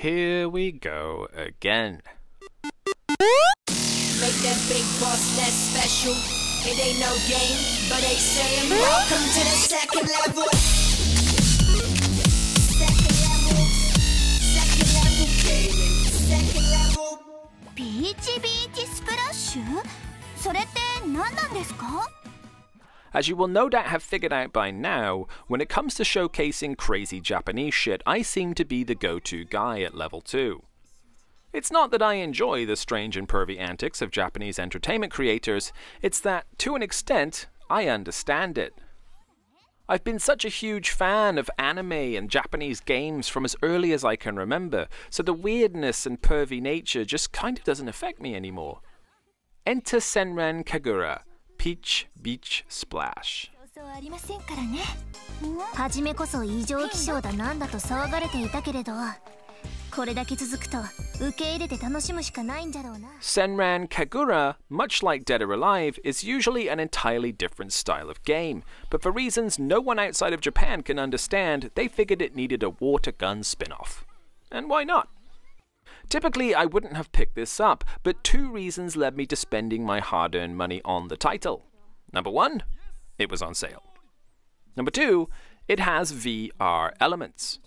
Here we go again. Make that big boss less special. It ain't no game, but they saying welcome to the second level. Second level. Second level gaming. Second level. PSVR スプラッシュ？それって何なんですか? As you will no doubt have figured out by now, when it comes to showcasing crazy Japanese shit, I seem to be the go-to guy at level 2. It's not that I enjoy the strange and pervy antics of Japanese entertainment creators, it's that, to an extent, I understand it. I've been such a huge fan of anime and Japanese games from as early as I can remember, so the weirdness and pervy nature just kind of doesn't affect me anymore. Enter Senran Kagura, Peach Beach Splash. 初めこそ異常気象だなんだと騒がれていたけれど、これだけ続くと受け入れて楽しむしかないんだろうな。Senran Kagura, much like Dead or Alive, is usually an entirely different style of game, but for reasons no one outside of Japan can understand, they figured it needed a water gun spin-off. And why not? Typically, I wouldn't have picked this up, but two reasons led me to spending my hard-earned money on the title. Number one, it was on sale. Number two, it has VR elements.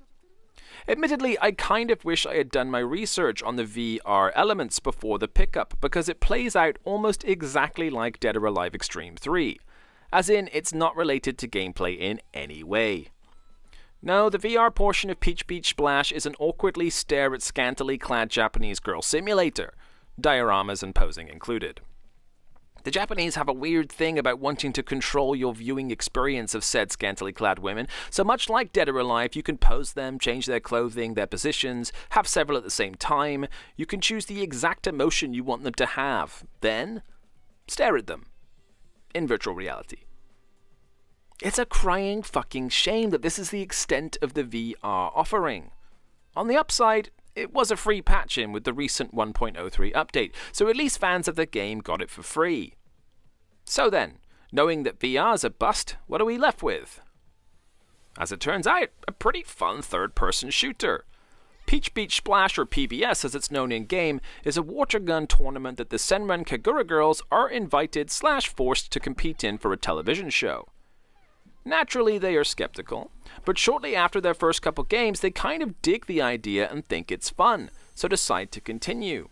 Admittedly, I kind of wish I had done my research on the VR elements before the pickup, because it plays out almost exactly like Dead or Alive Extreme 3. As in, it's not related to gameplay in any way. No, the VR portion of Peach Beach Splash is an awkwardly stare at scantily clad Japanese girl simulator, dioramas and posing included. The Japanese have a weird thing about wanting to control your viewing experience of said scantily clad women, so much like Dead or Alive, you can pose them, change their clothing, their positions, have several at the same time. You can choose the exact emotion you want them to have, then stare at them in virtual reality. It's a crying fucking shame that this is the extent of the VR offering. On the upside, it was a free patch-in with the recent 1.03 update, so at least fans of the game got it for free. So then, knowing that VR's a bust, what are we left with? As it turns out, a pretty fun third-person shooter. Peach Beach Splash, or PBS as it's known in-game, is a water gun tournament that the Senran Kagura girls are invited/forced to compete in for a television show. Naturally, they are skeptical, but shortly after their first couple games, they kind of dig the idea and think it's fun, so decide to continue.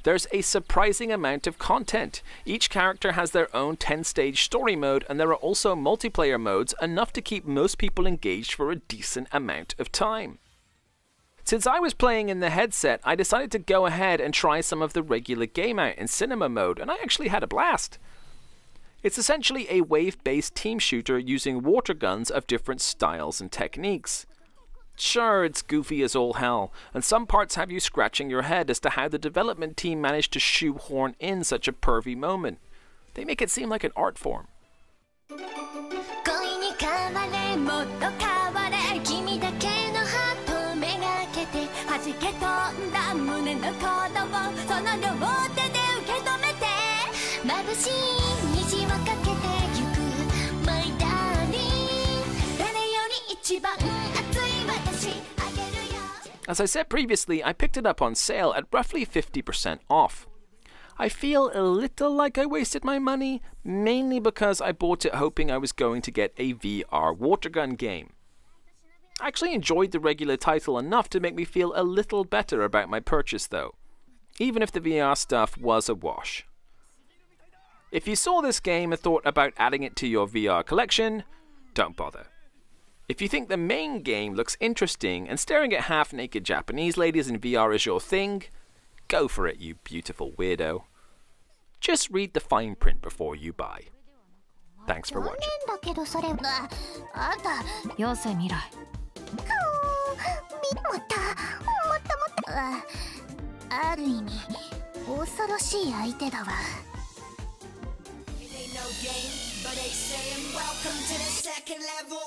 There's a surprising amount of content. Each character has their own 10-stage story mode, and there are also multiplayer modes, enough to keep most people engaged for a decent amount of time. Since I was playing in the headset, I decided to go ahead and try some of the regular game out in cinema mode, and I actually had a blast. It's essentially a wave-based team shooter using water guns of different styles and techniques. Sure, it's goofy as all hell, and some parts have you scratching your head as to how the development team managed to shoehorn in such a pervy moment. They make it seem like an art form. As I said previously, I picked it up on sale at roughly 50% off. I feel a little like I wasted my money, mainly because I bought it hoping I was going to get a VR water gun game. I actually enjoyed the regular title enough to make me feel a little better about my purchase though, even if the VR stuff was a wash. If you saw this game and thought about adding it to your VR collection, don't bother. If you think the main game looks interesting and staring at half-naked Japanese ladies in VR is your thing, go for it, you beautiful weirdo. Just read the fine print before you buy. Thanks for watching. ある意味恐ろしい相手だわ。 It ain't no game, but they saying welcome to the second level.